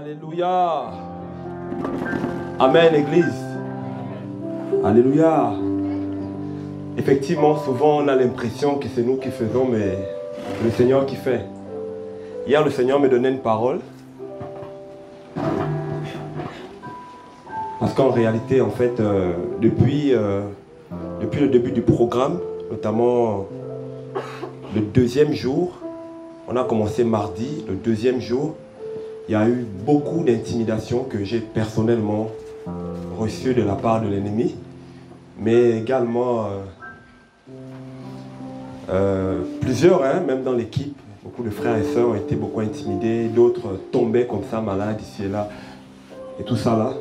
Alléluia. Amen, Église. Alléluia. Effectivement, souvent on a l'impression que c'est nous qui faisons, mais c'est le Seigneur qui fait. Hier, le Seigneur me donnait une parole. Parce qu'en réalité, en fait, depuis le début du programme, notamment le deuxième jour, on a commencé mardi, le deuxième jour, il y a eu beaucoup d'intimidations que j'ai personnellement reçues de la part de l'ennemi, mais également plusieurs, même dans l'équipe, beaucoup de frères et sœurs ont été beaucoup intimidés, d'autres tombaient comme ça malades ici et là, et tout ça là.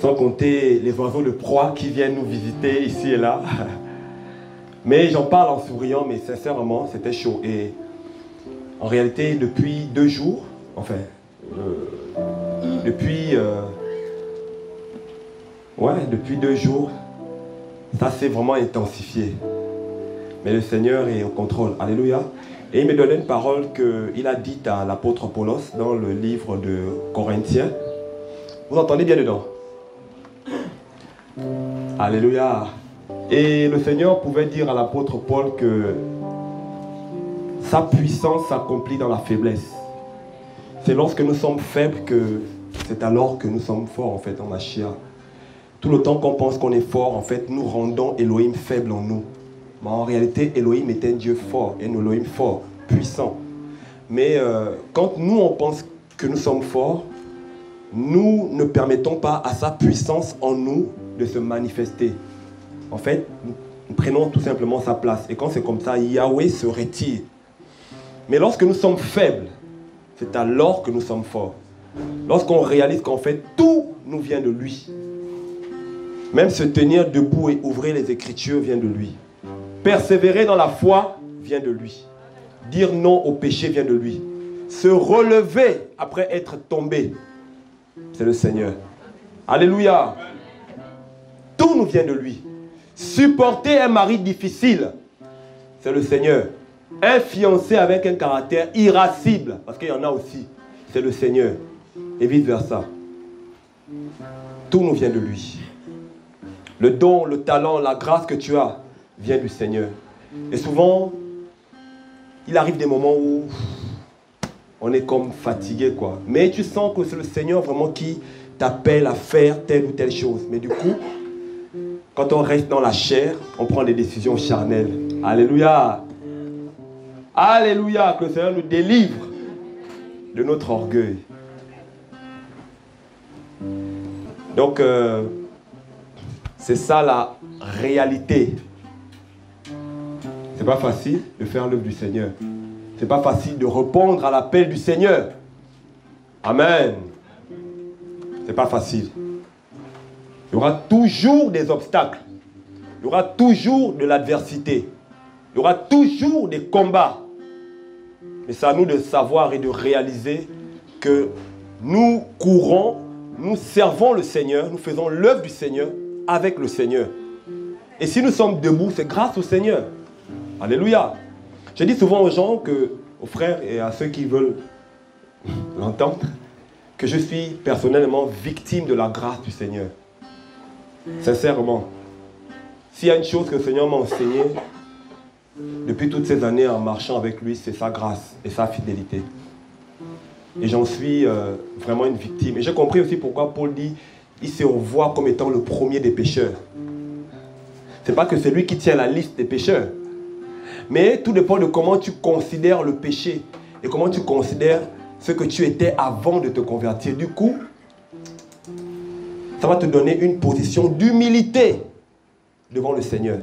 Sans compter les oiseaux de proie qui viennent nous visiter ici et là. Mais j'en parle en souriant, mais sincèrement, c'était chaud. Et en réalité, depuis 2 jours, enfin, depuis 2 jours, ça s'est vraiment intensifié. Mais le Seigneur est au contrôle. Alléluia. Et il me donnait une parole qu'il a dite à l'apôtre Apollos dans le livre de Corinthiens. Vous entendez bien dedans? Alléluia. Et le Seigneur pouvait dire à l'apôtre Paul que sa puissance s'accomplit dans la faiblesse. C'est lorsque nous sommes faibles que c'est alors que nous sommes forts en fait en Mashiach. Tout le temps qu'on pense qu'on est fort, en fait, nous rendons Elohim faible en nous. Mais en réalité, Elohim est un Dieu fort, un Elohim fort, puissant. Mais quand nous on pense que nous sommes forts, nous ne permettons pas à sa puissance en nous de se manifester. En fait, nous prenons tout simplement sa place. Et quand c'est comme ça, Yahweh se retire. Mais lorsque nous sommes faibles, c'est alors que nous sommes forts. Lorsqu'on réalise qu'en fait, tout nous vient de lui. Même se tenir debout et ouvrir les Écritures vient de lui. Persévérer dans la foi vient de lui. Dire non au péché vient de lui. Se relever après être tombé, c'est le Seigneur. Alléluia. Tout nous vient de lui. Supporter un mari difficile, c'est le Seigneur. Un fiancé avec un caractère irascible, parce qu'il y en a aussi, c'est le Seigneur. Et vice versa. Tout nous vient de lui. Le don, le talent, la grâce que tu as vient du Seigneur. Et souvent, il arrive des moments où on est comme fatigué, quoi. Mais tu sens que c'est le Seigneur vraiment qui t'appelle à faire telle ou telle chose. Mais du coup, quand on reste dans la chair, on prend des décisions charnelles. Alléluia. Alléluia. Que le Seigneur nous délivre de notre orgueil. Donc, c'est ça la réalité. C'est pas facile de faire l'œuvre du Seigneur. C'est pas facile de répondre à l'appel du Seigneur. Amen. C'est pas facile. Il y aura toujours des obstacles. Il y aura toujours de l'adversité. Il y aura toujours des combats. Mais c'est à nous de savoir et de réaliser que nous courons, nous servons le Seigneur, nous faisons l'œuvre du Seigneur avec le Seigneur. Et si nous sommes debout, c'est grâce au Seigneur. Alléluia. Je dis souvent aux gens, aux frères et à ceux qui veulent l'entendre, que je suis personnellement victime de la grâce du Seigneur. Sincèrement. S'il y a une chose que le Seigneur m'a enseigné depuis toutes ces années en marchant avec lui, c'est sa grâce et sa fidélité. Et j'en suis vraiment une victime. Et j'ai compris aussi pourquoi Paul dit, il se revoit comme étant le premier des pécheurs. Ce n'est pas que c'est lui qui tient la liste des pécheurs. Mais tout dépend de comment tu considères le péché et comment tu considères ce que tu étais avant de te convertir. Du coup, ça va te donner une position d'humilité devant le Seigneur.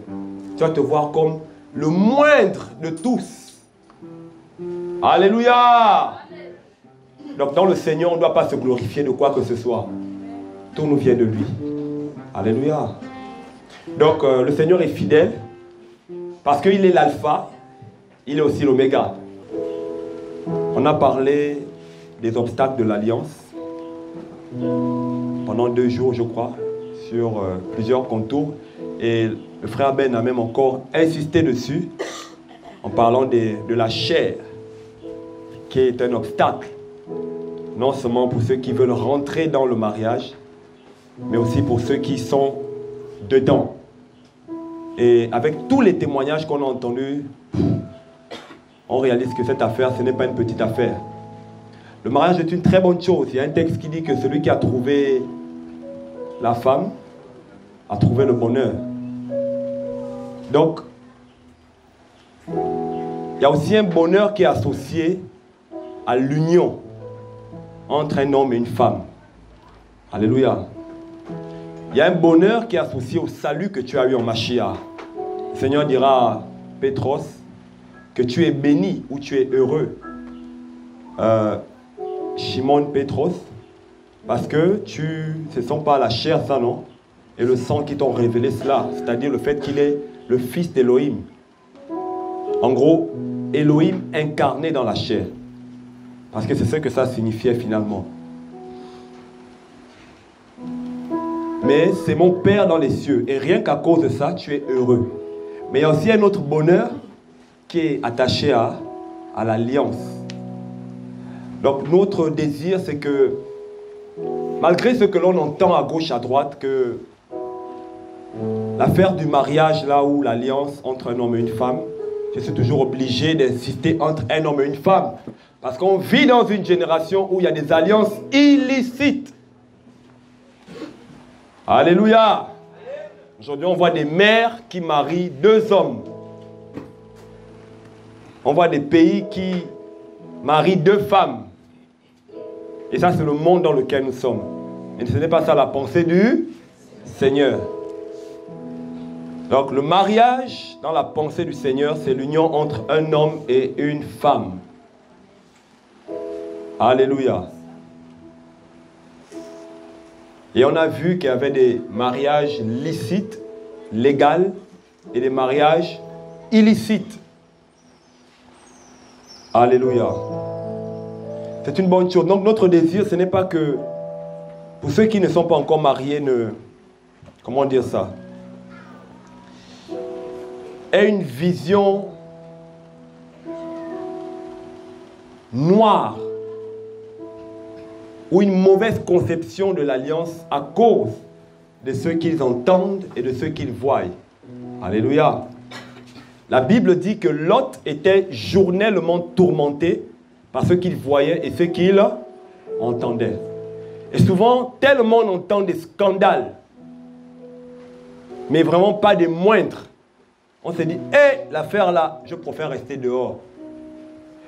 Tu vas te voir comme le moindre de tous. Alléluia! Donc dans le Seigneur, on ne doit pas se glorifier de quoi que ce soit. Tout nous vient de lui. Alléluia! Donc le Seigneur est fidèle parce qu'il est l'alpha, il est aussi l'oméga. On a parlé des obstacles de l'alliance pendant 2 jours, je crois, sur plusieurs contours. Et le frère Ben a même encore insisté dessus en parlant de la chair, qui est un obstacle non seulement pour ceux qui veulent rentrer dans le mariage, mais aussi pour ceux qui sont dedans. Et avec tous les témoignages qu'on a entendus, on réalise que cette affaire, ce n'est pas une petite affaire. Le mariage est une très bonne chose. Il y a un texte qui dit que celui qui a trouvé la femme a trouvé le bonheur. Donc, il y a aussi un bonheur qui est associé à l'union entre un homme et une femme. Alléluia. Il y a un bonheur qui est associé au salut que tu as eu en Mashiach. Le Seigneur dira à Pétros que tu es béni ou tu es heureux. Shimon Pétros, parce que ce ne sont pas la chair, ça non, et le sang qui t'ont révélé cela, c'est-à-dire le fait qu'il est le fils d'Élohim. En gros, Elohim incarné dans la chair. Parce que c'est ce que ça signifiait finalement. Mais c'est mon Père dans les cieux. Et rien qu'à cause de ça, tu es heureux. Mais il y a aussi un autre bonheur qui est attaché à l'alliance. Donc notre désir, c'est que, malgré ce que l'on entend à gauche, à droite, que l'affaire du mariage, là où l'alliance entre un homme et une femme, je suis toujours obligé d'insister entre un homme et une femme. Parce qu'on vit dans une génération où il y a des alliances illicites. Alléluia. Aujourd'hui, on voit des mères qui marient 2 hommes. On voit des pays qui marient 2 femmes. Et ça, c'est le monde dans lequel nous sommes. Et ce n'est pas ça la pensée du Seigneur. Donc, le mariage, dans la pensée du Seigneur, c'est l'union entre un homme et une femme. Alléluia. Et on a vu qu'il y avait des mariages licites, légaux, et des mariages illicites. Alléluia. C'est une bonne chose. Donc notre désir, ce n'est pas que, pour ceux qui ne sont pas encore mariés, comment dire ça, aient une vision noire ou une mauvaise conception de l'alliance à cause de ceux qu'ils entendent et de ceux qu'ils voient. Alléluia. La Bible dit que Lot était journellement tourmenté par ce qu'il voyait et ce qu'il entendait. Et souvent, tellement on entend des scandales, mais vraiment pas des moindres. On se dit, hé, l'affaire là, je préfère rester dehors.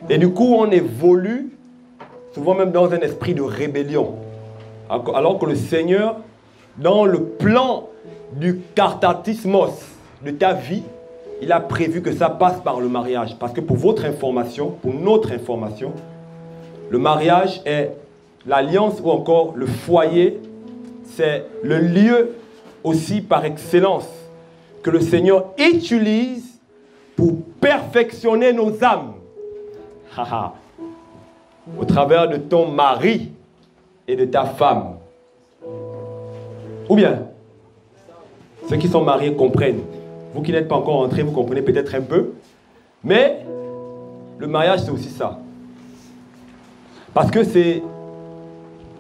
Et du coup, on évolue, souvent même dans un esprit de rébellion. Alors que le Seigneur, dans le plan du cartatismos de ta vie, il a prévu que ça passe par le mariage. Parce que pour votre information, pour notre information, le mariage est l'alliance ou encore le foyer. C'est le lieu aussi par excellence que le Seigneur utilise pour perfectionner nos âmes. Au travers de ton mari et de ta femme. Ou bien, ceux qui sont mariés comprennent. Vous qui n'êtes pas encore entrés, vous comprenez peut-être un peu. Mais le mariage, c'est aussi ça. Parce que c'est...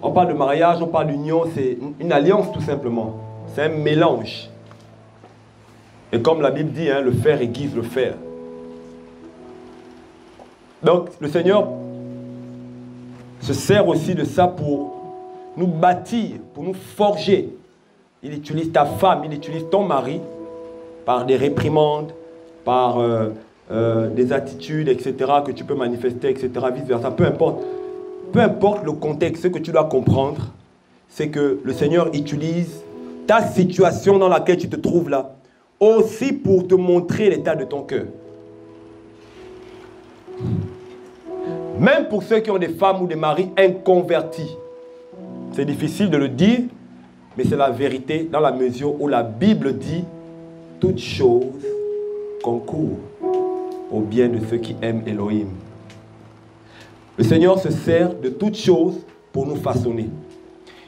On parle de mariage, on parle d'union, c'est une alliance tout simplement. C'est un mélange. Et comme la Bible dit, hein, le fer aiguise le fer. Donc le Seigneur se sert aussi de ça pour nous bâtir, pour nous forger. Il utilise ta femme, il utilise ton mari par des réprimandes, par des attitudes, etc., que tu peux manifester, etc., vice-versa, peu importe. Peu importe le contexte, ce que tu dois comprendre, c'est que le Seigneur utilise ta situation dans laquelle tu te trouves là, aussi pour te montrer l'état de ton cœur. Même pour ceux qui ont des femmes ou des maris inconvertis. C'est difficile de le dire, mais c'est la vérité dans la mesure où la Bible dit « Toutes choses concourent au bien de ceux qui aiment Elohim ». Le Seigneur se sert de toutes choses pour nous façonner.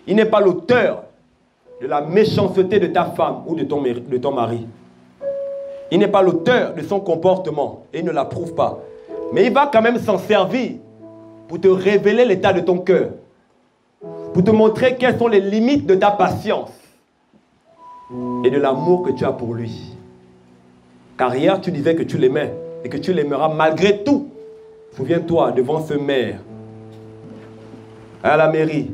Il n'est pas l'auteur de la méchanceté de ta femme ou de ton mari. Il n'est pas l'auteur de son comportement et il ne l'approuve pas. Mais il va quand même s'en servir pour te révéler l'état de ton cœur. pour te montrer quelles sont les limites de ta patience et de l'amour que tu as pour lui. Car hier, tu disais que tu l'aimais et que tu l'aimeras malgré tout. Souviens-toi, devant ce maire, à la mairie,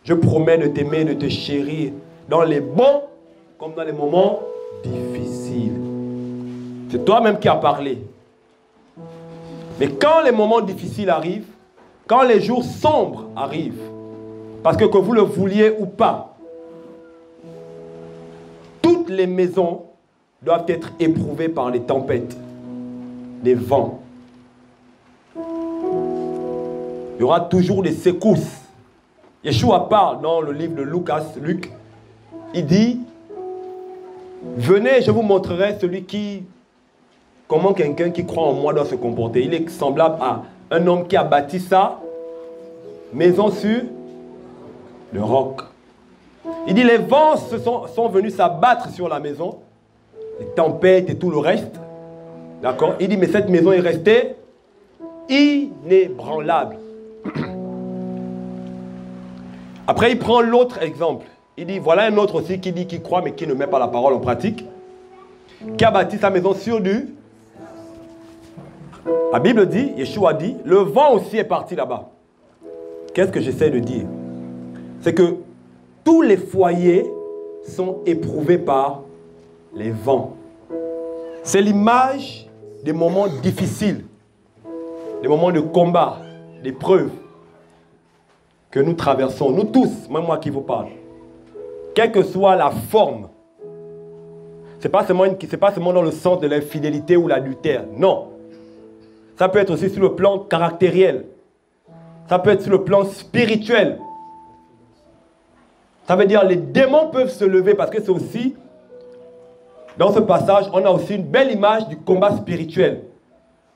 je promets de t'aimer, de te chérir dans les bons comme dans les moments difficiles. C'est toi-même qui as parlé. Mais quand les moments difficiles arrivent, quand les jours sombres arrivent, parce que vous le vouliez ou pas, toutes les maisons doivent être éprouvées par les tempêtes, les vents. Il y aura toujours des secousses. Yeshua parle dans le livre de Luc, il dit, venez, je vous montrerai comment quelqu'un qui croit en moi doit se comporter. Il est semblable à un homme qui a bâti sa maison sur le roc. Il dit, les vents sont venus s'abattre sur la maison, les tempêtes et tout le reste. D'accord? Il dit, mais cette maison est restée inébranlable. Après, il prend l'autre exemple. Il dit, voilà un autre aussi qui dit qu'il croit mais qui ne met pas la parole en pratique. Qui a bâti sa maison sur du... La Bible dit, Yeshua dit, le vent aussi est parti là-bas. Qu'est-ce que j'essaie de dire? C'est que tous les foyers sont éprouvés par les vents. C'est l'image des moments difficiles, des moments de combat, d'épreuves que nous traversons, nous tous, même moi qui vous parle. Quelle que soit la forme, ce n'est pas seulement dans le sens de l'infidélité ou l'adultère, non. Ça peut être aussi sur le plan caractériel. Ça peut être sur le plan spirituel. Ça veut dire les démons peuvent se lever parce que c'est aussi, dans ce passage, on a aussi une belle image du combat spirituel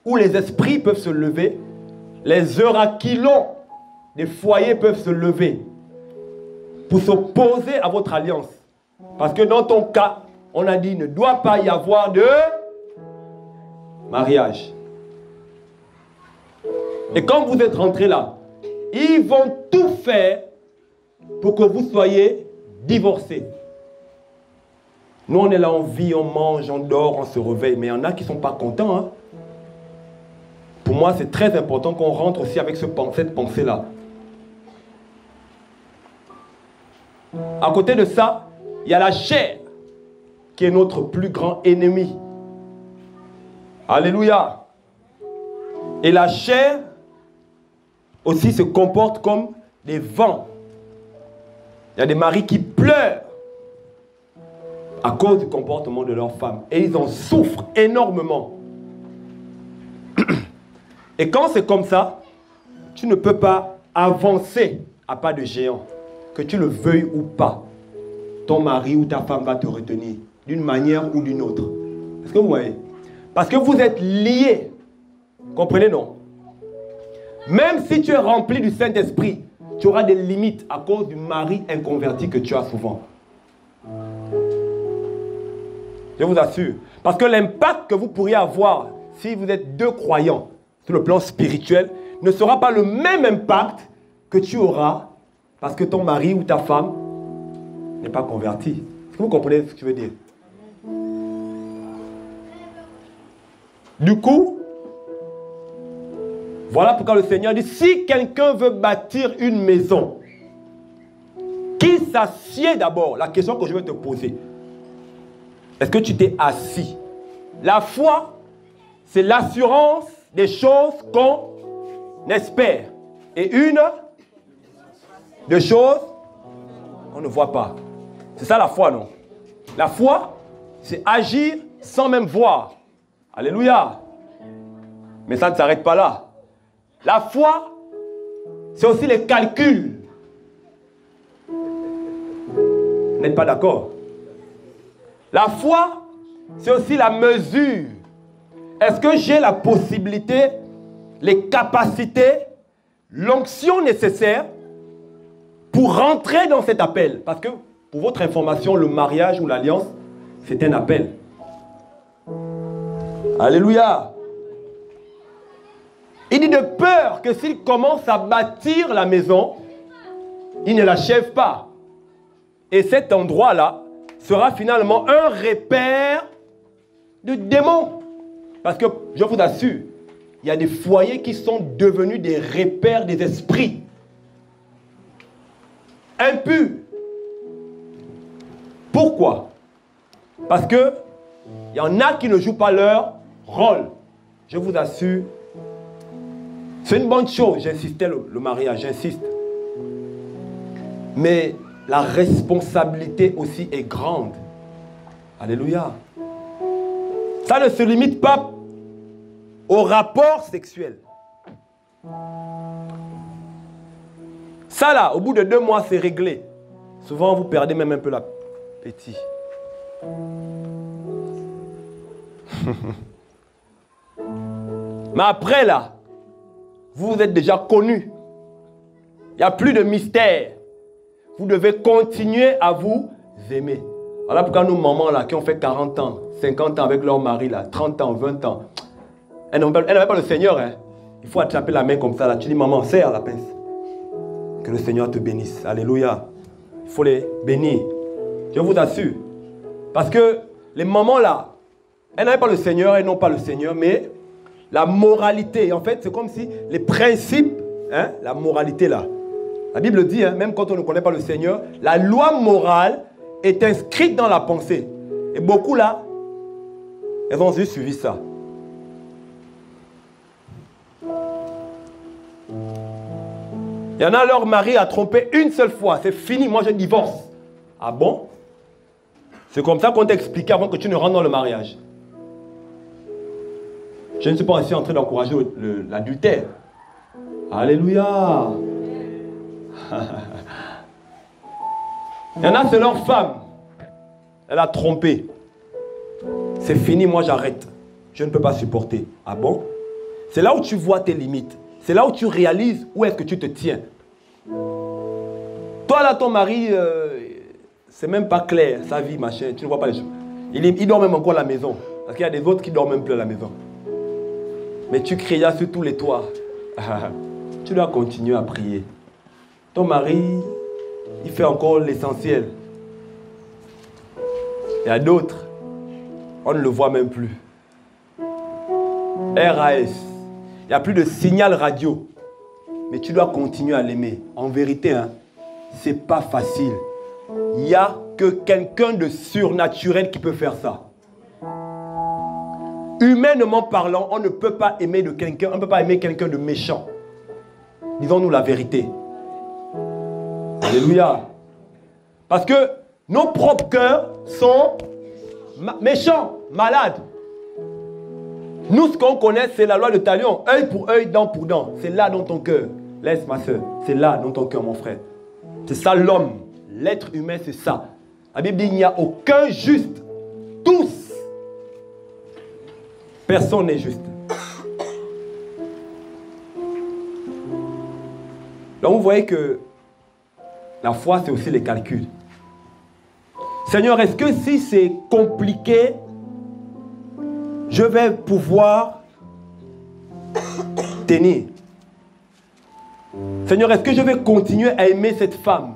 où les esprits peuvent se lever, les oracilons des foyers peuvent se lever pour s'opposer à votre alliance. Parce que dans ton cas, on a dit, il ne doit pas y avoir de mariage. Et quand vous êtes rentrés là, ils vont tout faire pour que vous soyez divorcés. Nous, on est là, on vit, on mange, on dort, on se réveille. Mais il y en a qui ne sont pas contents. Hein. Pour moi, c'est très important qu'on rentre aussi avec cette pensée-là. À côté de ça, il y a la chair qui est notre plus grand ennemi. Alléluia. Et la chair aussi se comporte comme des vents. Il y a des maris qui pleurent à cause du comportement de leurs femmes. Et ils en souffrent énormément. Et quand c'est comme ça, tu ne peux pas avancer à pas de géant. Que tu le veuilles ou pas. Ton mari ou ta femme va te retenir d'une manière ou d'une autre. Est-ce que vous voyez? Parce que vous êtes liés. Comprenez, non? Même si tu es rempli du Saint-Esprit, tu auras des limites à cause du mari inconverti que tu as souvent. Je vous assure. Parce que l'impact que vous pourriez avoir si vous êtes deux croyants sur le plan spirituel ne sera pas le même impact que tu auras parce que ton mari ou ta femme n'est pas converti. Est-ce que vous comprenez ce que je veux dire? Du coup, voilà pourquoi le Seigneur dit, si quelqu'un veut bâtir une maison, qu'il s'assied d'abord. La question que je vais te poser, est-ce que tu t'es assis? La foi, c'est l'assurance des choses qu'on espère. Et une des choses qu'on ne voit pas. C'est ça la foi, non? La foi, c'est agir sans même voir. Alléluia. Mais ça ne s'arrête pas là. La foi, c'est aussi les calculs. Vous n'êtes pas d'accord? La foi, c'est aussi la mesure. Est-ce que j'ai la possibilité, les capacités, l'onction nécessaire pour rentrer dans cet appel? Parce que, pour votre information, le mariage ou l'alliance, c'est un appel. Alléluia. Il dit de peur que s'il commence à bâtir la maison, il ne l'achève pas. Et cet endroit-là sera finalement un repère de démons. Parce que, je vous assure, il y a des foyers qui sont devenus des repères des esprits impurs. Pourquoi? Parce que il y en a qui ne jouent pas leur rôle. Je vous assure, c'est une bonne chose, j'insistais le mariage, j'insiste. Mais la responsabilité aussi est grande. Alléluia. Ça ne se limite pas au rapport sexuel. Ça là, au bout de 2 mois, c'est réglé. Souvent, vous perdez même un peu l'appétit. Mais après là, vous êtes déjà connu. Il n'y a plus de mystère. Vous devez continuer à vous aimer. Voilà pourquoi nos mamans là, qui ont fait 40 ans, 50 ans avec leur mari là, 30 ans, 20 ans, elles n'avaient pas le Seigneur. Hein. Il faut attraper la main comme ça là. Tu dis maman, serre la pince. Que le Seigneur te bénisse. Alléluia. Il faut les bénir. Je vous assure. Parce que les mamans là, elles n'avaient pas le Seigneur, elles n'ont pas le Seigneur, mais la moralité, en fait, c'est comme si les principes, hein, la moralité là, la Bible dit, hein, même quand on ne connaît pas le Seigneur, la loi morale est inscrite dans la pensée. Et beaucoup là, elles ont juste suivi ça. Il y en a, leur mari a trompé une seule fois, c'est fini, moi je divorce. Ah bon? C'est comme ça qu'on t'a expliqué avant que tu ne rentres dans le mariage. Je ne suis pas ici en train d'encourager l'adultère. Alléluia. Il y en a, c'est leur femme. Elle a trompé. C'est fini, moi j'arrête. Je ne peux pas supporter. Ah bon? C'est là où tu vois tes limites. C'est là où tu réalises où est-ce que tu te tiens. Toi là, ton mari, c'est même pas clair, sa vie, machin. Tu ne vois pas les choses. Il dort même encore à la maison. Parce qu'il y a des autres qui dorment même plus à la maison. Mais tu crias sur tous les toits. Tu dois continuer à prier. Ton mari, il fait encore l'essentiel. Il y a d'autres, on ne le voit même plus. RAS, il n'y a plus de signal radio. Mais tu dois continuer à l'aimer. En vérité, hein, ce n'est pas facile. Il n'y a que quelqu'un de surnaturel qui peut faire ça. Humainement parlant, on ne peut pas aimer de quelqu'un, on ne peut pas aimer quelqu'un de méchant. Disons-nous la vérité. Alléluia. Parce que nos propres cœurs sont méchants, malades. Nous, ce qu'on connaît, c'est la loi de Talion. Œil pour œil, dent pour dent. C'est là dans ton cœur. Laisse ma soeur. C'est là dans ton cœur, mon frère. C'est ça l'homme. L'être humain, c'est ça. La Bible dit qu'il n'y a aucun juste. Tous. Personne n'est juste. Donc vous voyez que la foi, c'est aussi les calculs. Seigneur, est-ce que si c'est compliqué, je vais pouvoir tenir? Seigneur, est-ce que je vais continuer à aimer cette femme?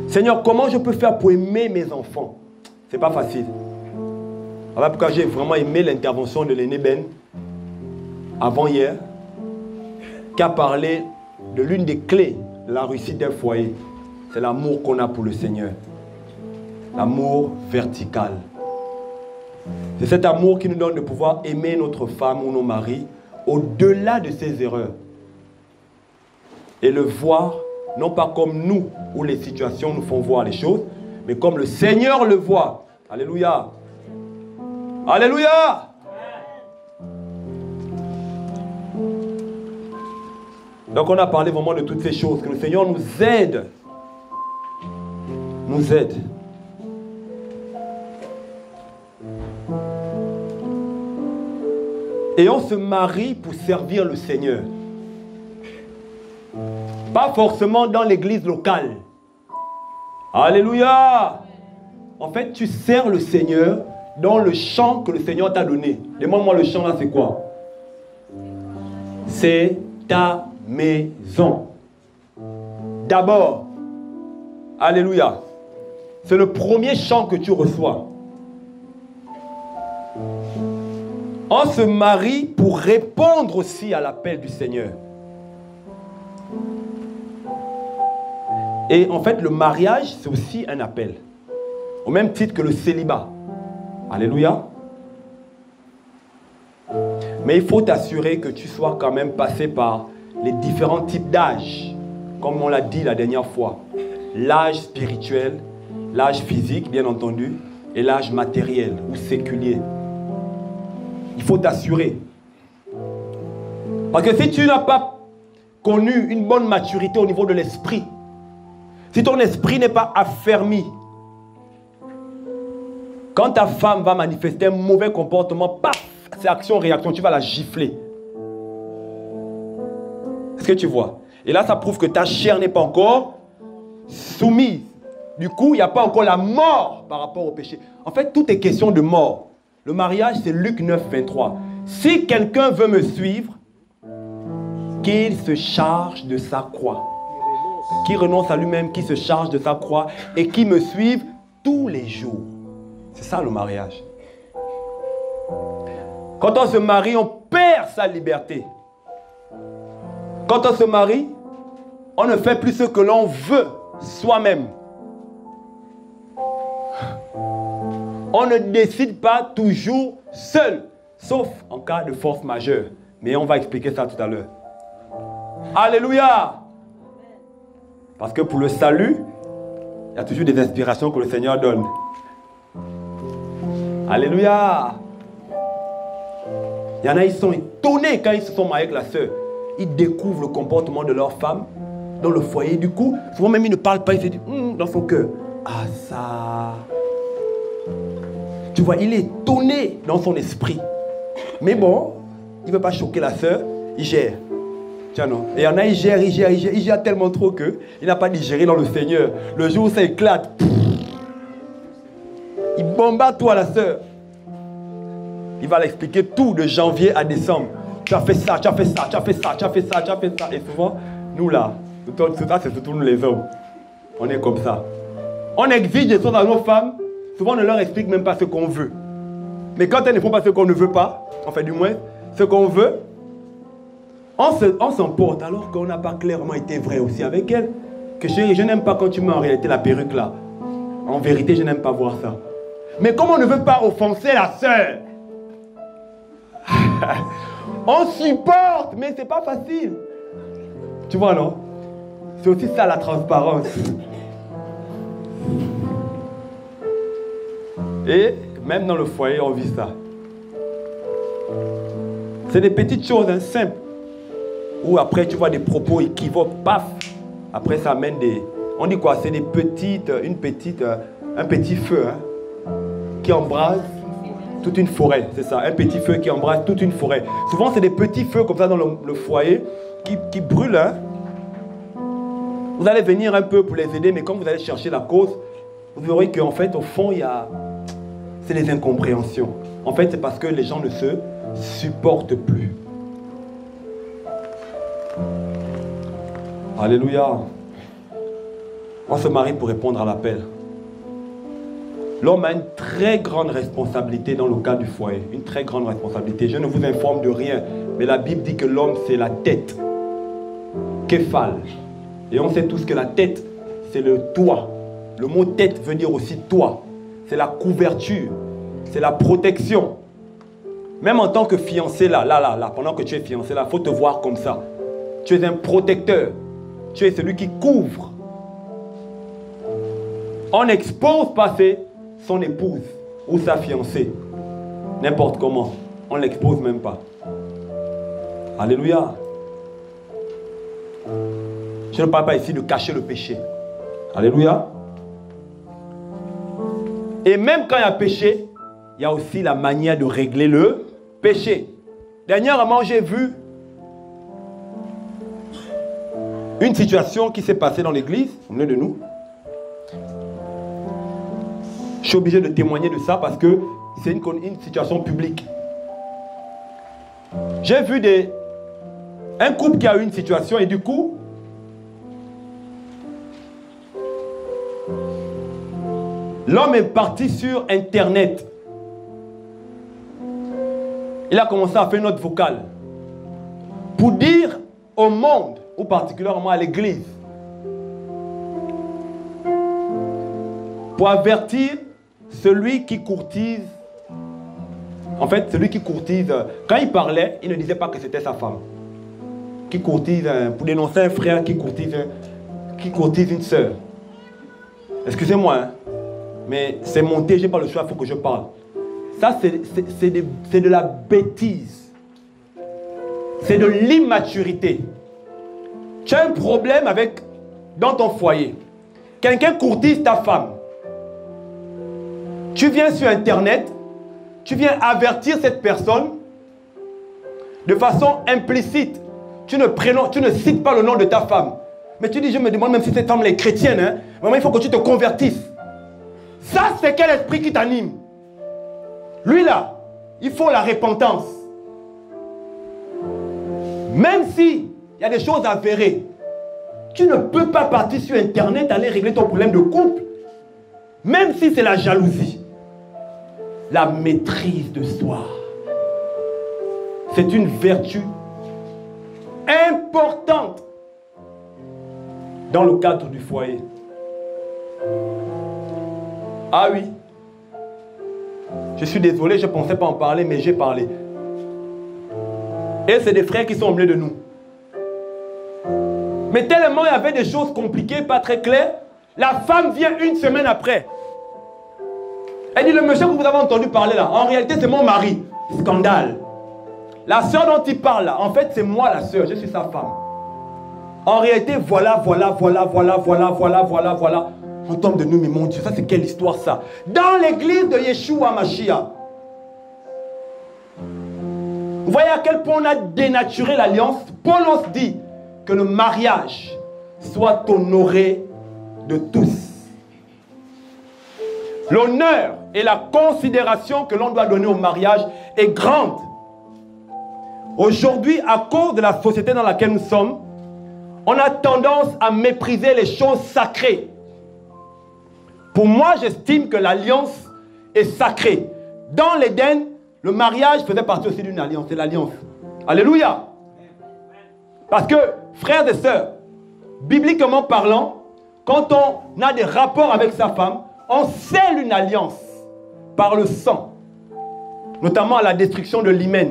Seigneur, comment je peux faire pour aimer mes enfants? C'est pas facile. Voilà pourquoi j'ai vraiment aimé l'intervention de l'aîné Ben avant-hier, qui a parlé de l'une des clés de la réussite d'un foyer. C'est l'amour qu'on a pour le Seigneur. L'amour vertical. C'est cet amour qui nous donne de pouvoir aimer notre femme ou nos maris au-delà de ses erreurs. Et le voir, non pas comme nous, où les situations nous font voir les choses, mais comme le Seigneur le voit. Alléluia. Alléluia. Donc on a parlé vraiment de toutes ces choses, que le Seigneur nous aide. Nous aide. Et on se marie pour servir le Seigneur. Pas forcément dans l'église locale. Alléluia. En fait, tu sers le Seigneur dans le champ que le Seigneur t'a donné. Demande-moi le champ là, c'est quoi? C'est ta maison. d'abord. Alléluia. C'est le premier chant que tu reçois. On se marie pour répondre aussi à l'appel du Seigneur. Et en fait, le mariage, c'est aussi un appel. Au même titre que le célibat. Alléluia. Mais il faut t'assurer que tu sois quand même passé par les différents types d'âge. Comme on l'a dit la dernière fois. L'âge spirituel, l'âge physique, bien entendu, et l'âge matériel ou séculier. Il faut t'assurer. Parce que si tu n'as pas connu une bonne maturité au niveau de l'esprit, si ton esprit n'est pas affermi, quand ta femme va manifester un mauvais comportement, paf, c'est action-réaction, tu vas la gifler. Est-ce que tu vois? Et là, ça prouve que ta chair n'est pas encore soumise. Du coup, il n'y a pas encore la mort par rapport au péché. En fait, tout est question de mort. Le mariage, c'est Luc 9, 23. Si quelqu'un veut me suivre, qu'il se charge de sa croix. Qui renonce à lui-même, qui se charge de sa croix et qui me suive tous les jours. C'est ça le mariage. Quand on se marie, on perd sa liberté. Quand on se marie, on ne fait plus ce que l'on veut soi-même. On ne décide pas toujours seul, sauf en cas de force majeure. Mais on va expliquer ça tout à l'heure. Alléluia! Parce que pour le salut, il y a toujours des inspirations que le Seigneur donne. Alléluia! Il y en a, ils sont étonnés quand ils se sont mariés avec la sœur. Ils découvrent le comportement de leur femme dans le foyer. Du coup, souvent même ils ne parlent pas, ils se disent dans son cœur. Ah ça! Tu vois, il est étonné dans son esprit. Mais bon, il ne veut pas choquer la sœur, il gère. Tiens non. Et il y en a, il gère tellement trop qu'il n'a pas digéré dans le Seigneur. Le jour où ça éclate, il bombarde toi la sœur. Il va l'expliquer tout de janvier à décembre. Tu as fait ça, tu as fait ça, tu as fait ça, tu as fait ça, tu as fait ça. Et souvent, nous là, ça c'est surtout nous les hommes. On est comme ça. On exige des choses à nos femmes. Souvent, on ne leur explique même pas ce qu'on veut. Mais quand elles ne font pas ce qu'on ne veut pas, enfin du moins, ce qu'on veut, on s'emporte alors qu'on n'a pas clairement été vrai aussi avec elles. Que chérie, je n'aime pas quand tu mets en réalité la perruque là. En vérité, je n'aime pas voir ça. Mais comme on ne veut pas offenser la sœur, on supporte, mais c'est pas facile. Tu vois, non? C'est aussi ça la transparence. Et même dans le foyer, on vit ça. C'est des petites choses simples. Ou après, tu vois des propos équivoques, paf. Après, ça amène des... On dit quoi? C'est des petites... un petit feu qui embrase toute une forêt. C'est ça, un petit feu qui embrase toute une forêt. Souvent, c'est des petits feux comme ça dans le foyer qui brûlent. Vous allez venir un peu pour les aider, mais quand vous allez chercher la cause, vous verrez qu'en fait, au fond, il y a... C'est les incompréhensions. En fait, c'est parce que les gens ne se supportent plus. Alléluia. On se marie pour répondre à l'appel. L'homme a une très grande responsabilité dans le cas du foyer. Une très grande responsabilité. Je ne vous informe de rien, mais la Bible dit que l'homme, c'est la tête. Képhale. Et on sait tous que la tête, c'est le toit. Le mot tête veut dire aussi toit. C'est la couverture. C'est la protection. Même en tant que fiancé, là, pendant que tu es fiancé, là, il faut te voir comme ça. Tu es un protecteur. Tu es celui qui couvre. On n'expose pas son épouse ou sa fiancée. N'importe comment. On ne l'expose même pas. Alléluia. Je ne parle pas ici de cacher le péché. Alléluia. Et même quand il y a péché, il y a aussi la manière de régler le péché. Dernièrement, j'ai vu une situation qui s'est passée dans l'église, au milieu de nous. Je suis obligé de témoigner de ça parce que c'est une situation publique. J'ai vu un couple qui a eu une situation et du coup, L'homme est parti sur Internet. Il a commencé à faire une note vocale pour dire au monde, ou particulièrement à l'église, pour avertir celui qui courtise. En fait, celui qui courtise, quand il parlait, il ne disait pas que c'était sa femme. Qui courtise, pour dénoncer un frère qui courtise une sœur. Excusez-moi, hein, mais c'est monté, je n'ai pas le choix, il faut que je parle. Ça, c'est de la bêtise. C'est de l'immaturité. Tu as un problème dans ton foyer. Quelqu'un courtise ta femme. Tu viens sur Internet, tu viens avertir cette personne de façon implicite. Tu ne cites pas le nom de ta femme. Mais tu dis, je me demande même si cette femme est chrétienne. Hein? Maman, il faut que tu te convertisses. Ça, c'est quel esprit qui t'anime? Lui là, il faut la repentance. Même s'il y a des choses avérées, tu ne peux pas partir sur Internet aller régler ton problème de couple. Même si c'est la jalousie. La maîtrise de soi. C'est une vertu importante dans le cadre du foyer. Ah oui. Je suis désolé, je ne pensais pas en parler, mais j'ai parlé. Et c'est des frères qui sont au milieu de nous. Mais tellement il y avait des choses compliquées, pas très claires, la femme vient une semaine après. Elle dit, le monsieur que vous avez entendu parler là, en réalité c'est mon mari. Scandale. La soeur dont il parle là, en fait c'est moi la soeur, je suis sa femme. En réalité, voilà. On tombe de nous, mais mon Dieu, ça c'est quelle histoire ça? Dans l'église de Yeshua Mashiach. Vous voyez à quel point on a dénaturé l'alliance. Paul se dit que le mariage soit honoré de tous. L'honneur et la considération que l'on doit donner au mariage est grande. Aujourd'hui, à cause de la société dans laquelle nous sommes, on a tendance à mépriser les choses sacrées. Pour moi, j'estime que l'alliance est sacrée. Dans l'Éden, le mariage faisait partie aussi d'une alliance. C'est l'alliance. Alléluia. Parce que, frères et sœurs, bibliquement parlant, quand on a des rapports avec sa femme, on scelle une alliance par le sang. Notamment à la destruction de l'hymen,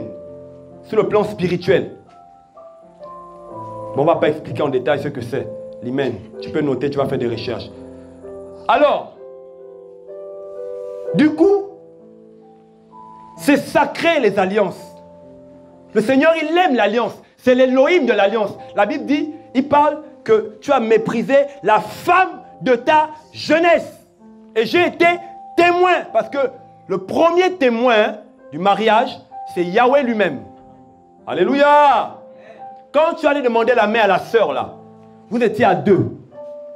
sur le plan spirituel. Bon, on ne va pas expliquer en détail ce que c'est, l'hymen. Tu peux noter, tu vas faire des recherches. Alors, du coup, c'est sacré les alliances. Le Seigneur, il aime l'alliance. C'est l'Élohim de l'alliance. La Bible dit, il parle que tu as méprisé la femme de ta jeunesse. Et j'ai été témoin, parce que le premier témoin du mariage, c'est Yahweh lui-même. Alléluia! Quand tu allais demander la main à la sœur là, vous étiez à deux.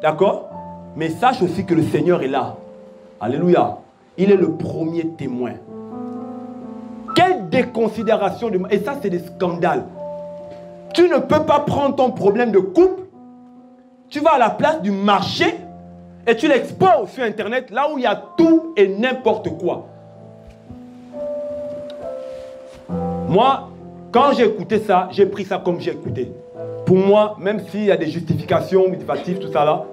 D'accord? Mais sache aussi que le Seigneur est là. Alléluia. Il est le premier témoin. Quelle déconsidération de... Et ça, c'est des scandales. Tu ne peux pas prendre ton problème de couple. Tu vas à la place du marché et tu l'exposes sur Internet, là où il y a tout et n'importe quoi. Moi, quand j'ai écouté ça, j'ai pris ça comme j'ai écouté. Pour moi, même s'il y a des justifications motivatives, tout ça là,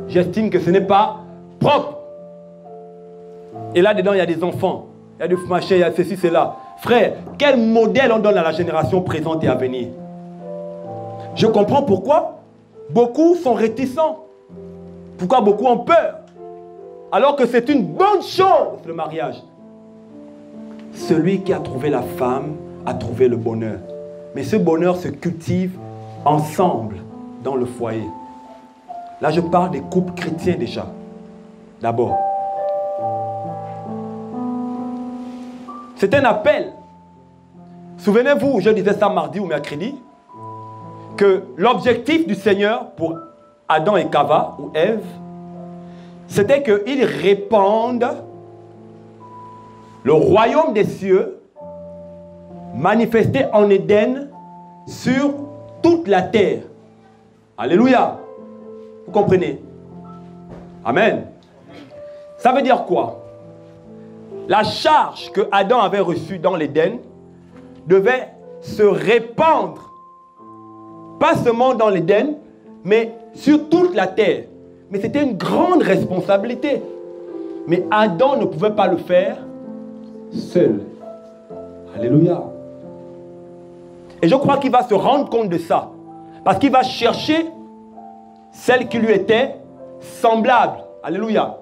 j'estime que ce n'est pas propre. Et là-dedans, il y a des enfants, il y a des machins, il y a ceci, cela. Frère, quel modèle on donne à la génération présente et à venir? Je comprends pourquoi beaucoup sont réticents. Pourquoi beaucoup ont peur? Alors que c'est une bonne chose, le mariage. Celui qui a trouvé la femme a trouvé le bonheur. Mais ce bonheur se cultive ensemble dans le foyer. Là, je parle des couples chrétiens déjà. D'abord. C'est un appel. Souvenez-vous, je disais ça mardi ou mercredi, que l'objectif du Seigneur pour Adam et Cava, ou Ève, c'était qu'ils répandent le royaume des cieux manifesté en Éden sur toute la terre. Alléluia. Vous comprenez? Amen. Ça veut dire quoi? La charge que Adam avait reçue dans l'Éden devait se répandre, pas seulement dans l'Éden, mais sur toute la terre. Mais c'était une grande responsabilité. Mais Adam ne pouvait pas le faire seul. Alléluia. Et je crois qu'il va se rendre compte de ça. Parce qu'il va chercher celle qui lui était semblable. Alléluia.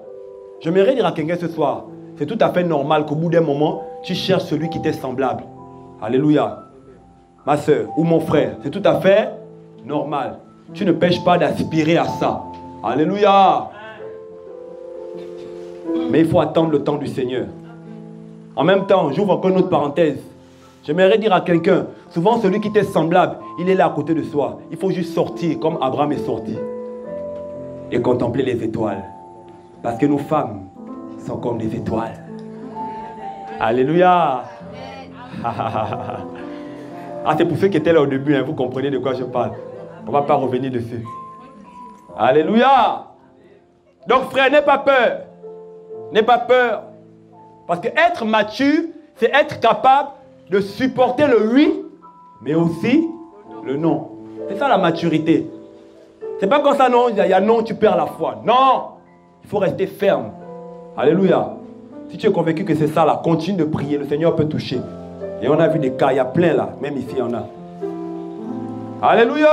J'aimerais dire à quelqu'un ce soir, c'est tout à fait normal qu'au bout d'un moment, tu cherches celui qui t'est semblable. Alléluia. Ma soeur ou mon frère, c'est tout à fait normal. Tu ne pêches pas d'aspirer à ça. Alléluia. Mais il faut attendre le temps du Seigneur. En même temps, j'ouvre encore une autre parenthèse. J'aimerais dire à quelqu'un, souvent celui qui t'est semblable, il est là à côté de soi. Il faut juste sortir comme Abraham est sorti. Et contempler les étoiles. Parce que nos femmes sont comme des étoiles. Alléluia. Ah, c'est pour ceux qui étaient là au début, hein, vous comprenez de quoi je parle. On ne va pas revenir dessus. Alléluia. Donc frère, n'aie pas peur. N'aie pas peur. Parce que être mature, c'est être capable de supporter le oui, mais aussi le non. C'est ça la maturité. C'est pas comme ça, non, il y a non, tu perds la foi. Non, il faut rester ferme. Alléluia. Si tu es convaincu que c'est ça, là, continue de prier, le Seigneur peut toucher. Et on a vu des cas, il y a plein là, même ici il y en a. Alléluia.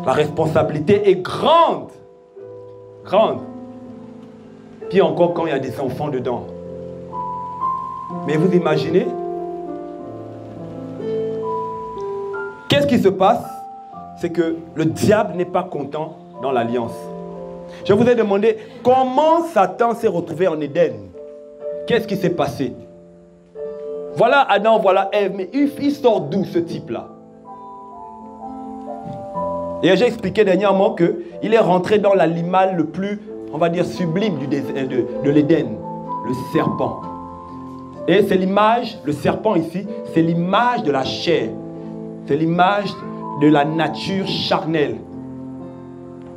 La responsabilité est grande. Grande. Puis encore quand il y a des enfants dedans. Mais vous imaginez, qu'est-ce qui se passe? C'est que le diable n'est pas content dans l'alliance. Je vous ai demandé comment Satan s'est retrouvé en Éden. Qu'est-ce qui s'est passé? Voilà Adam, voilà Ève, mais il sort d'où ce type-là? Et j'ai expliqué dernièrement qu'il est rentré dans l'animal le plus, on va dire, sublime de l'Éden, le serpent. Et c'est l'image, le serpent ici, c'est l'image de la chair. C'est l'image de la nature charnelle.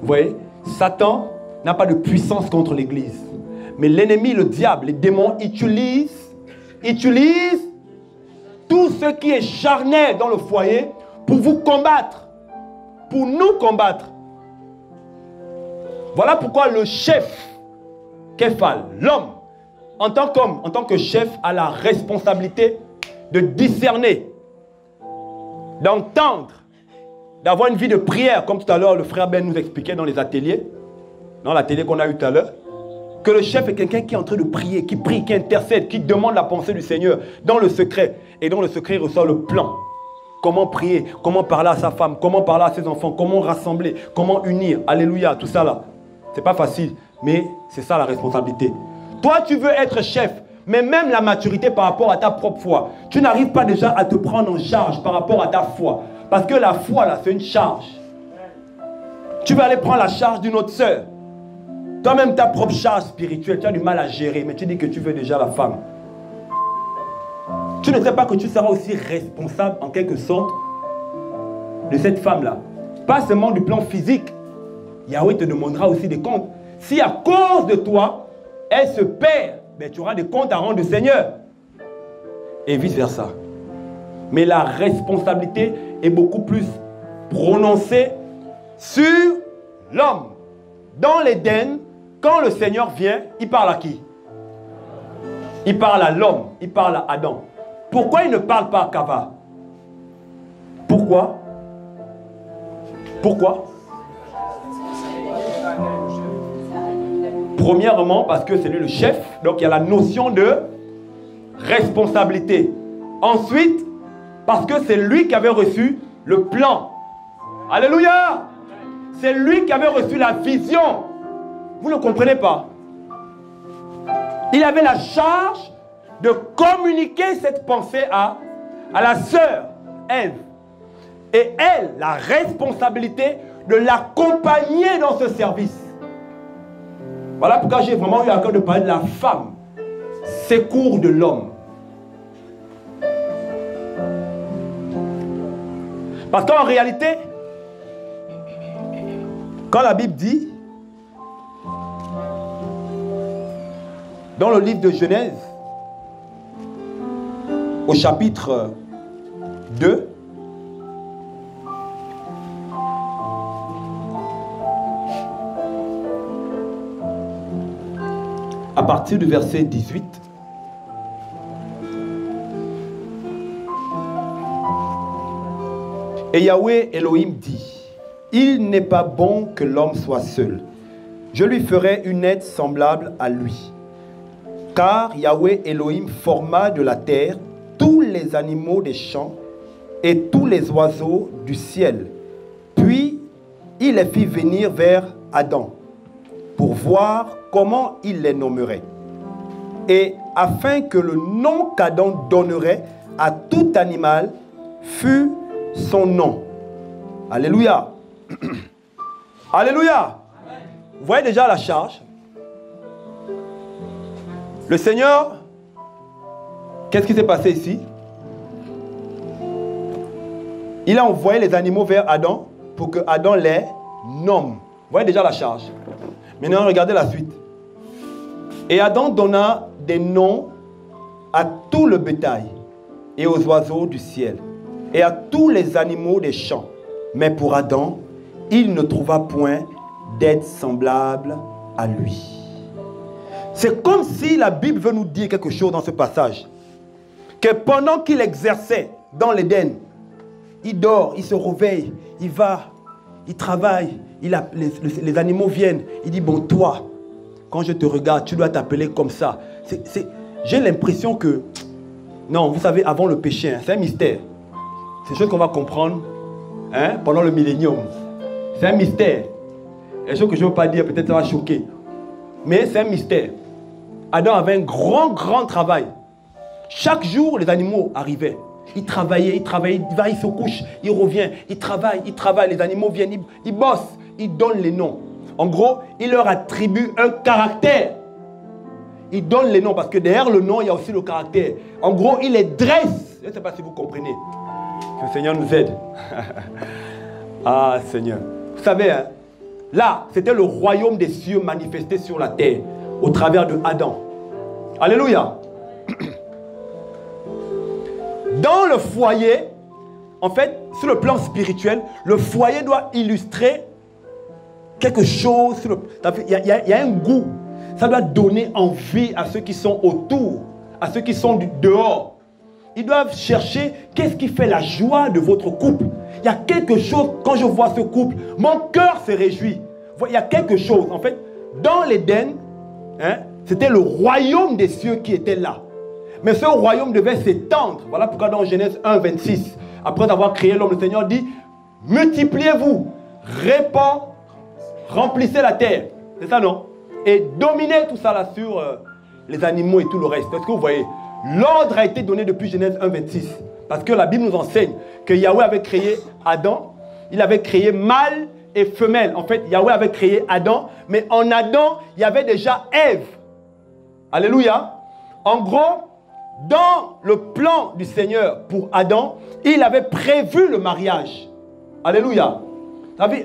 Vous voyez, Satan n'a pas de puissance contre l'Église. Mais l'ennemi, le diable, les démons utilisent tout ce qui est charnel dans le foyer pour vous combattre. Pour nous combattre. Voilà pourquoi le chef, Képhal, l'homme, en tant qu'homme, en tant que chef, a la responsabilité de discerner, d'entendre, d'avoir une vie de prière, comme tout à l'heure le frère Ben nous expliquait dans les ateliers, dans l'atelier qu'on a eu tout à l'heure, que le chef est quelqu'un qui est en train de prier, qui prie, qui intercède, qui demande la pensée du Seigneur dans le secret. Et dans le secret, il reçoit le plan. Comment prier, comment parler à sa femme, comment parler à ses enfants, comment rassembler, comment unir. Alléluia, tout ça là. C'est pas facile, mais c'est ça la responsabilité. Toi, tu veux être chef, mais même la maturité par rapport à ta propre foi. Tu n'arrives pas déjà à te prendre en charge par rapport à ta foi. Parce que la foi là, c'est une charge. Tu vas aller prendre la charge d'une autre sœur. Toi-même, ta propre charge spirituelle, tu as du mal à gérer, mais tu dis que tu veux déjà la femme. Tu ne sais pas que tu seras aussi responsable, en quelque sorte, de cette femme-là. Pas seulement du plan physique. Yahweh te demandera aussi des comptes. Si à cause de toi, elle se perd, ben, tu auras des comptes à rendre au Seigneur. Et vice-versa. Mais la responsabilité est beaucoup plus prononcée sur l'homme. Dans l'Éden, quand le Seigneur vient, il parle à qui? Il parle à l'homme, il parle à Adam. Pourquoi il ne parle pas à Kava? Pourquoi? Pourquoi? Premièrement, parce que c'est lui le chef, donc il y a la notion de responsabilité. Ensuite, parce que c'est lui qui avait reçu le plan. Alléluia! C'est lui qui avait reçu la vision. Vous ne comprenez pas? Il avait la charge de communiquer cette pensée à la sœur Ève. Et elle, la responsabilité de l'accompagner dans ce service. Voilà pourquoi j'ai vraiment eu à cœur de parler de la femme, secours de l'homme. Parce qu'en réalité, quand la Bible dit Dans le livre de Genèse, au chapitre 2, à partir du verset 18, et Yahweh Elohim dit, il n'est pas bon que l'homme soit seul. Je lui ferai une aide semblable à lui. Car Yahweh Elohim forma de la terre tous les animaux des champs et tous les oiseaux du ciel. Puis il les fit venir vers Adam pour voir comment il les nommerait. Et afin que le nom qu'Adam donnerait à tout animal fût son nom. Alléluia. Alléluia. Vous voyez déjà la charge. Le Seigneur, qu'est-ce qui s'est passé ici? Il a envoyé les animaux vers Adam pour que Adam les nomme. Vous voyez déjà la charge. Maintenant, regardez la suite. Et Adam donna des noms à tout le bétail et aux oiseaux du ciel et à tous les animaux des champs. Mais pour Adam, il ne trouva point d'aide semblable à lui. C'est comme si la Bible veut nous dire quelque chose dans ce passage. Que pendant qu'il exerçait dans l'Éden, il dort, il se réveille, il va, il travaille, les animaux viennent. Il dit, bon, toi, quand je te regarde, tu dois t'appeler comme ça. J'ai l'impression que, non, vous savez, avant le péché, c'est un mystère. C'est une chose qu'on va comprendre pendant le millénium. C'est un mystère. Et chose que je ne veux pas dire, peut-être ça va choquer. Mais c'est un mystère. Adam avait un grand travail. Chaque jour, les animaux arrivaient. Il travaillait, il va, il se couche, il revient, il travaille, les animaux viennent, il bosse, il donne les noms. En gros, il leur attribue un caractère. Il donne les noms parce que derrière le nom, il y a aussi le caractère. En gros, il les dresse. Je ne sais pas si vous comprenez. Que le Seigneur nous aide. Ah, Seigneur. Vous savez, hein, là, c'était le royaume des cieux manifesté sur la terre au travers de Adam. Alléluia. Dans le foyer, en fait, sur le plan spirituel, le foyer doit illustrer quelque chose. Il y a un goût. Ça doit donner envie à ceux qui sont autour, à ceux qui sont dehors. Ils doivent chercher qu'est-ce qui fait la joie de votre couple. Il y a quelque chose, quand je vois ce couple, mon cœur se réjouit. Il y a quelque chose. En fait, dans l'Éden, c'était le royaume des cieux qui était là. Mais ce royaume devait s'étendre. Voilà pourquoi dans Genèse 1, 26, après avoir créé l'homme, le Seigneur dit, multipliez-vous, remplissez la terre. C'est ça, non? Et dominez tout ça là sur les animaux et tout le reste. Est-ce que vous voyez? L'ordre a été donné depuis Genèse 1, 26. Parce que la Bible nous enseigne que Yahweh avait créé Adam. Il avait créé mâle et femelle. En fait, Yahweh avait créé Adam. Mais en Adam, il y avait déjà Ève. Alléluia. En gros, dans le plan du Seigneur pour Adam, il avait prévu le mariage. Alléluia.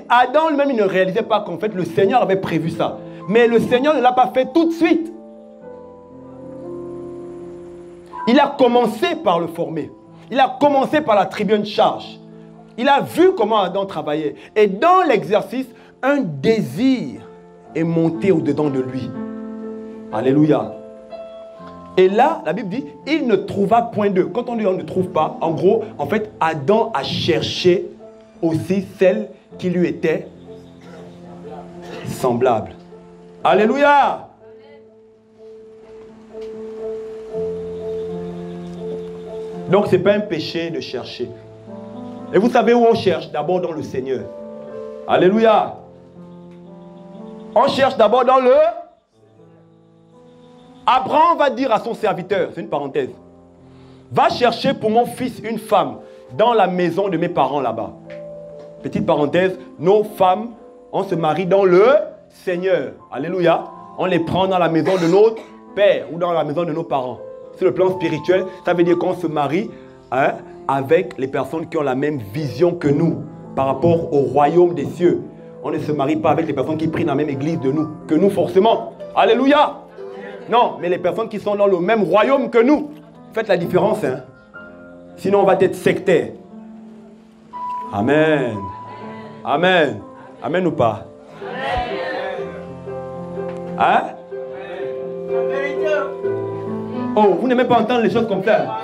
Adam lui-même, il ne réalisait pas qu'en fait, le Seigneur avait prévu ça. Mais le Seigneur ne l'a pas fait tout de suite. Il a commencé par le former. Il a commencé par l'attribuer une charge. Il a vu comment Adam travaillait. Et dans l'exercice, un désir est monté au-dedans de lui. Alléluia. Et là, la Bible dit, il ne trouva point d'eux. Quand on dit on ne trouve pas, en gros, en fait, Adam a cherché aussi celle qui lui était semblable. Alléluia. Donc, ce n'est pas un péché de chercher. Et vous savez où on cherche? D'abord dans le Seigneur. Alléluia. On cherche d'abord dans le... Abraham va dire à son serviteur, c'est une parenthèse, va chercher pour mon fils une femme dans la maison de mes parents là-bas. Petite parenthèse, nos femmes, on se marie dans le Seigneur. Alléluia. On les prend dans la maison de notre père ou dans la maison de nos parents. Sur le plan spirituel, ça veut dire qu'on se marie avec les personnes qui ont la même vision que nous par rapport au royaume des cieux. On ne se marie pas avec les personnes qui prient dans la même église que nous forcément. Alléluia. Non, mais les personnes qui sont dans le même royaume que nous. Faites la différence, hein. Sinon, on va être sectaire. Amen. Amen. Amen ou pas? Hein? Oh, vous n'aimez pas entendre les choses comme ça.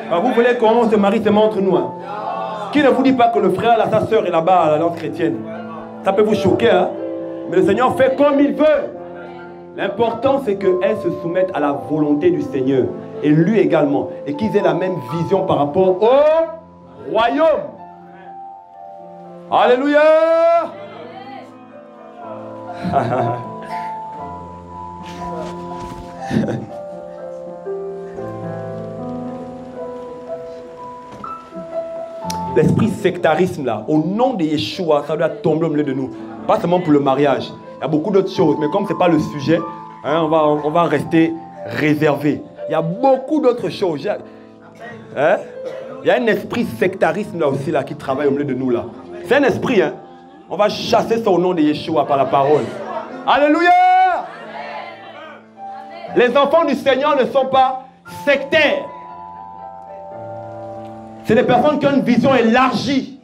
Alors, vous voulez qu'on se marie seulement entre nous, hein? Qui ne vous dit pas que le frère, là, sa soeur est là-bas à l'alliance chrétienne? Ça peut vous choquer, hein? Mais le Seigneur fait comme il veut. L'important, c'est qu'elle se soumette à la volonté du Seigneur. Et lui également. Et qu'ils aient la même vision par rapport au royaume. Alléluia! L'esprit sectarisme là, au nom de Yeshua, ça doit tomber au milieu de nous. Pas seulement pour le mariage. Il y a beaucoup d'autres choses, mais comme ce n'est pas le sujet, hein, on va rester réservé. Il y a beaucoup d'autres choses. Hein? Il y a un esprit sectarisme là aussi là, qui travaille au milieu de nous là. C'est un esprit, hein. On va chasser ça au nom de Yeshua par la parole. Alléluia! Les enfants du Seigneur ne sont pas sectaires. C'est des personnes qui ont une vision élargie,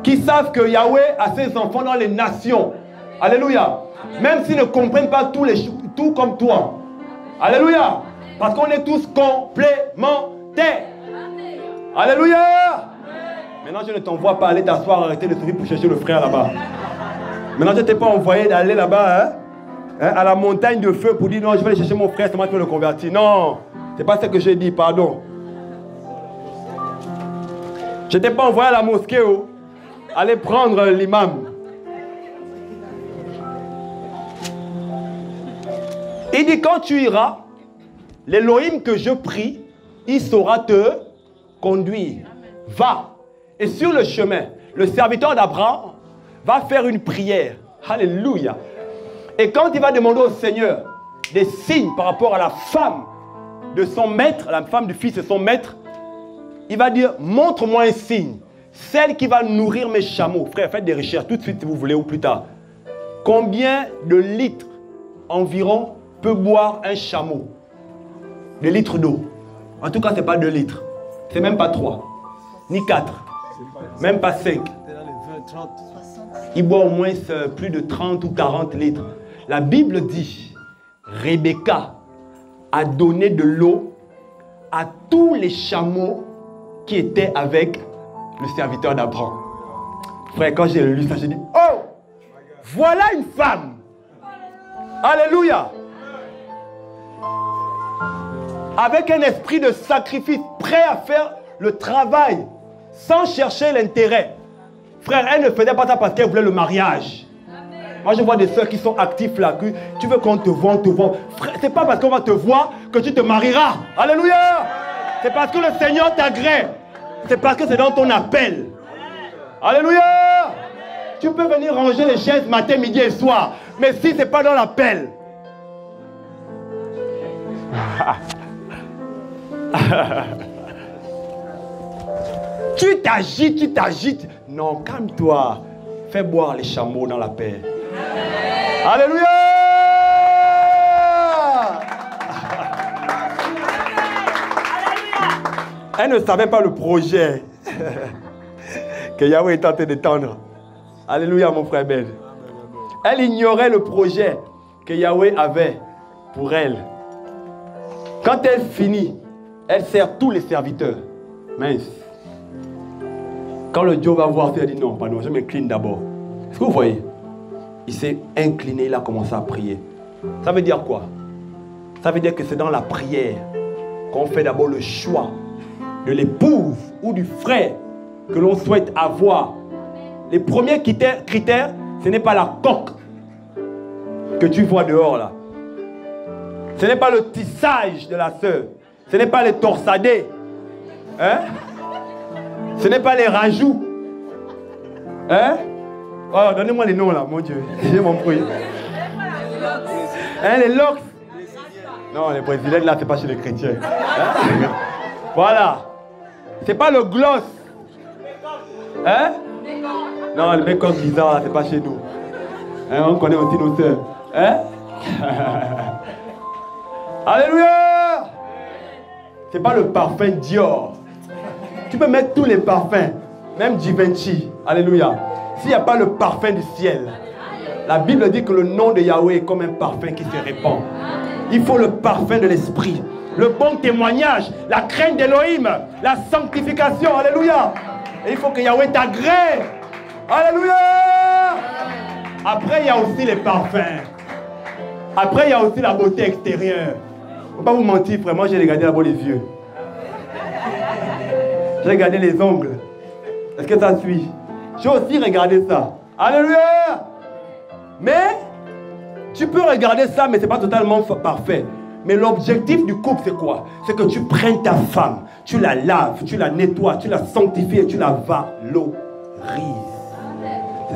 qui savent que Yahweh a ses enfants dans les nations. Alléluia. Même s'ils ne comprennent pas tout comme toi. Alléluia. Parce qu'on est tous complémentaires. Alléluia. Maintenant, je ne t'envoie pas aller t'asseoir, arrêter de souffrir pour chercher le frère là-bas. Maintenant, je ne t'ai pas envoyé d'aller là-bas, hein, à la montagne de feu pour dire non, je vais aller chercher mon frère, c'est moi qui vais le convertir. Non, c'est pas ce que j'ai dit, pardon. Je ne t'ai pas envoyé à la mosquée, aller prendre l'imam. Il dit quand tu iras, l'Élohim que je prie, il saura te conduire. Va. Et sur le chemin, le serviteur d'Abraham va faire une prière. Alléluia. Et quand il va demander au Seigneur des signes par rapport à la femme de son maître, la femme du fils de son maître, il va dire, montre-moi un signe. Celle qui va nourrir mes chameaux. Frère, faites des recherches tout de suite si vous voulez ou plus tard. Combien de litres environ peut boire un chameau? De litres d'eau. En tout cas, ce n'est pas 2 litres. C'est même pas 3. Ni 4. Même pas 5. Il boit au moins plus de 30 ou 40 litres. La Bible dit, Rebecca a donné de l'eau à tous les chameaux qui étaient avec le serviteur d'Abraham. Frère, quand j'ai lu ça, j'ai dit, oh, voilà une femme. Alléluia. Avec un esprit de sacrifice, prêt à faire le travail, sans chercher l'intérêt. Frère, elle ne faisait pas ça parce qu'elle voulait le mariage. Moi, je vois des soeurs qui sont actifs là. Tu veux qu'on te voit, on te voit. Frère, c'est pas parce qu'on va te voir que tu te marieras. Alléluia. C'est parce que le Seigneur t'agrée. C'est parce que c'est dans ton appel. Alléluia. Tu peux venir ranger les chaises matin, midi et soir. Mais si ce n'est pas dans l'appel. Tu t'agites. Non, calme-toi. Fais boire les chameaux dans la paix. Alléluia. Elle ne savait pas le projet que Yahweh est en train d'étendre. Alléluia, mon frère Ben. Elle ignorait le projet que Yahweh avait pour elle. Quand elle finit, elle sert tous les serviteurs. Mince. Quand le Dieu va voir, il a dit non, pardon, je m'incline d'abord. Est-ce que vous voyez? Il s'est incliné, il a commencé à prier. Ça veut dire quoi? Ça veut dire que c'est dans la prière qu'on fait d'abord le choix de l'épouse ou du frère que l'on souhaite avoir. Les premiers critères, ce n'est pas la coque que tu vois dehors là. Ce n'est pas le tissage de la sœur. Ce n'est pas les torsadés. Hein? Ce n'est pas les rajouts. Hein? Oh, donnez-moi les noms là, mon Dieu. J'ai mon bruit. Hein, les locks? Non, les brésiliennes là, c'est pas chez les chrétiens. Hein? Voilà. C'est pas le gloss. Hein? Non, le make-up bizarre, c'est pas chez nous. Hein? On connaît aussi nos sœurs. Hein? Alléluia. Ce n'est pas le parfum Dior. Tu peux mettre tous les parfums, même Givenchy. Alléluia. S'il n'y a pas le parfum du ciel, la Bible dit que le nom de Yahweh est comme un parfum qui se répand. Il faut le parfum de l'esprit, le bon témoignage, la crainte d'Élohim, la sanctification. Alléluia. Et il faut que Yahweh t'agrée. Alléluia. Après, il y a aussi les parfums. Après, il y a aussi la beauté extérieure. Il ne faut pas vous mentir, frère. Moi, j'ai regardé d'abord les yeux. J'ai regardé les ongles. Est-ce que ça suit? J'ai aussi regardé ça. Alléluia. Mais, tu peux regarder ça, mais ce n'est pas totalement parfait. Mais l'objectif du couple, c'est quoi? C'est que tu prennes ta femme, tu la laves, tu la nettoies, tu la sanctifies et tu la valorises.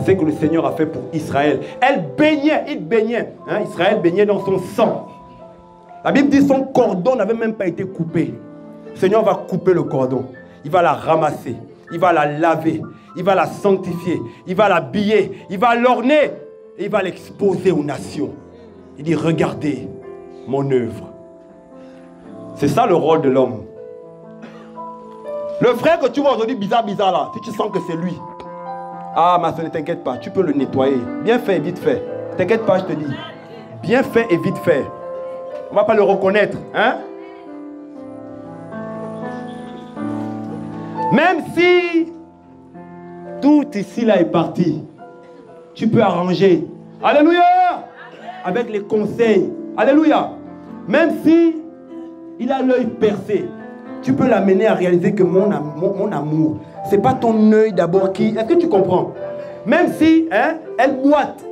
C'est ce que le Seigneur a fait pour Israël. Elle baignait, il baignait. Hein? Israël baignait dans son sang. La Bible dit que son cordon n'avait même pas été coupé. Le Seigneur va couper le cordon. Il va la ramasser. Il va la laver. Il va la sanctifier. Il va l'habiller. Il va l'orner. Et il va l'exposer aux nations. Il dit, regardez mon œuvre. C'est ça le rôle de l'homme. Le frère que tu vois aujourd'hui bizarre là, si tu sens que c'est lui. Ah, ma soeur, ne t'inquiète pas, tu peux le nettoyer. Bien fait et vite fait. T'inquiète pas, je te dis. Bien fait et vite fait. On ne va pas le reconnaître, hein? Même si tout ici là est parti, tu peux arranger. Alléluia! Avec les conseils. Alléluia! Même si il a l'œil percé, tu peux l'amener à réaliser que mon amour, ce n'est pas ton œil d'abord qui... Est-ce que tu comprends? Même si hein, elle boite.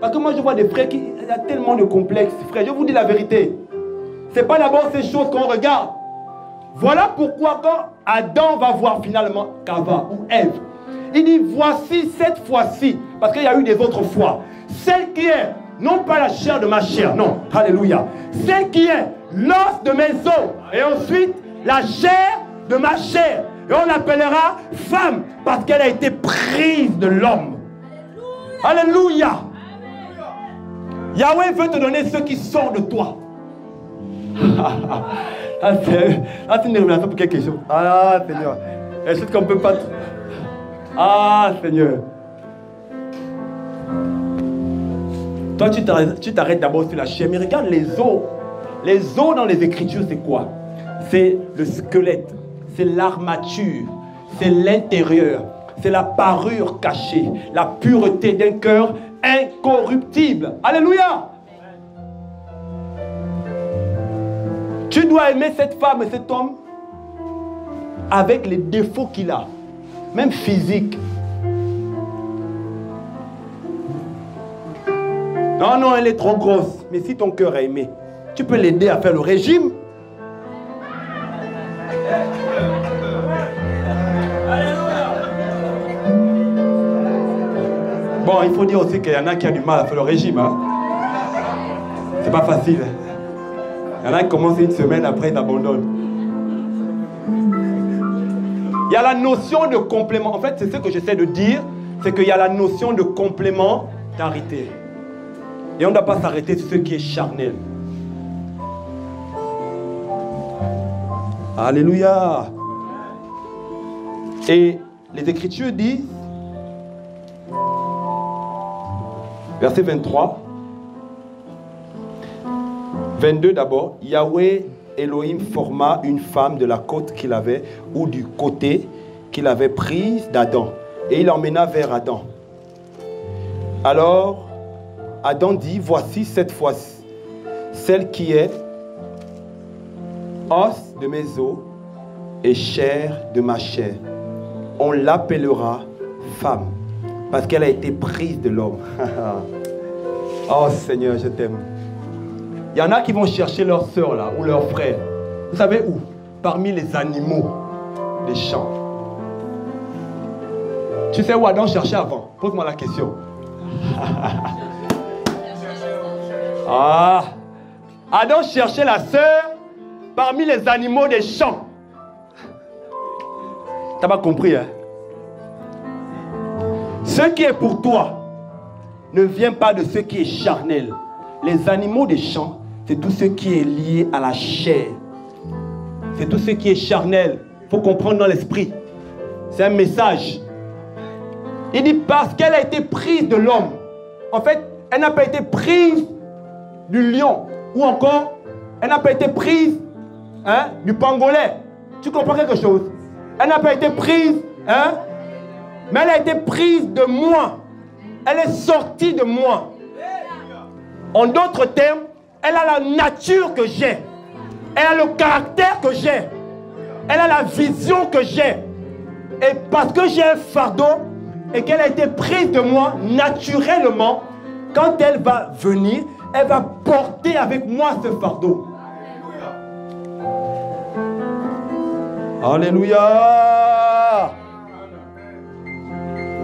Parce que moi je vois des frères qui... Il y a tellement de complexes. Frère, je vous dis la vérité. Ce n'est pas d'abord ces choses qu'on regarde. Voilà pourquoi quand Adam va voir finalement Kava ou Ève, il dit voici cette fois-ci, parce qu'il y a eu des autres fois, celle qui est, non pas la chair de ma chair, non, alléluia, celle qui est l'os de mes os, et ensuite la chair de ma chair. Et on l'appellera femme parce qu'elle a été prise de l'homme. Alléluia. Yahweh veut te donner ce qui sort de toi. C'est une révélation pour quelque chose. Ah Seigneur. Les choses qu'on ne peut pas. Ah Seigneur. Toi tu t'arrêtes d'abord sur la chair. Mais regarde les os. Les os dans les Écritures c'est quoi? C'est le squelette. C'est l'armature, c'est l'intérieur, c'est la parure cachée, la pureté d'un cœur incorruptible. Alléluia! Tu dois aimer cette femme et cet homme avec les défauts qu'il a, même physiques. Non, non, elle est trop grosse. Mais si ton cœur est aimé, tu peux l'aider à faire le régime. Bon, il faut dire aussi qu'il y en a qui ont du mal à faire le régime. Hein? C'est pas facile. Il y en a qui commencent une semaine, après ils abandonnent. Il y a la notion de complément. En fait, c'est ce que j'essaie de dire. C'est qu'il y a la notion de complémentarité. Et on ne doit pas s'arrêter sur ce qui est charnel. Alléluia. Et les Écritures disent, verset 23, 22 d'abord, Yahweh Elohim forma une femme de la côte qu'il avait, ou du côté qu'il avait prise d'Adam, et il l'emmena vers Adam. Alors, Adam dit, voici cette fois celle qui est os de mes os et chair de ma chair. On l'appellera femme, parce qu'elle a été prise de l'homme. Oh Seigneur, je t'aime. Il y en a qui vont chercher leur soeur là, ou leur frère. Vous savez où? Parmi les animaux des champs. Tu sais où Adam cherchait avant? Pose-moi la question. Ah, Adam cherchait la sœur parmi les animaux des champs. T'as pas compris, hein? Ce qui est pour toi ne vient pas de ce qui est charnel. Les animaux des champs, c'est tout ce qui est lié à la chair. C'est tout ce qui est charnel. Il faut comprendre dans l'esprit. C'est un message. Il dit parce qu'elle a été prise de l'homme. En fait, elle n'a pas été prise du lion. Ou encore, elle n'a pas été prise du pangolin. Tu comprends quelque chose? Elle n'a pas été prise, mais elle a été prise de moi. Elle est sortie de moi. En d'autres termes, elle a la nature que j'ai. Elle a le caractère que j'ai. Elle a la vision que j'ai. Et parce que j'ai un fardeau et qu'elle a été prise de moi naturellement, quand elle va venir, elle va porter avec moi ce fardeau. Alléluia.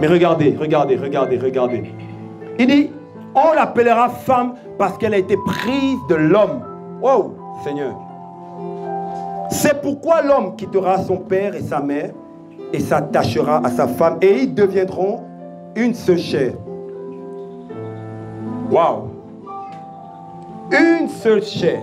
Mais regardez. Il dit, on l'appellera femme parce qu'elle a été prise de l'homme. Wow, Seigneur. C'est pourquoi l'homme quittera son père et sa mère et s'attachera à sa femme et ils deviendront une seule chair. Wow. Une seule chair.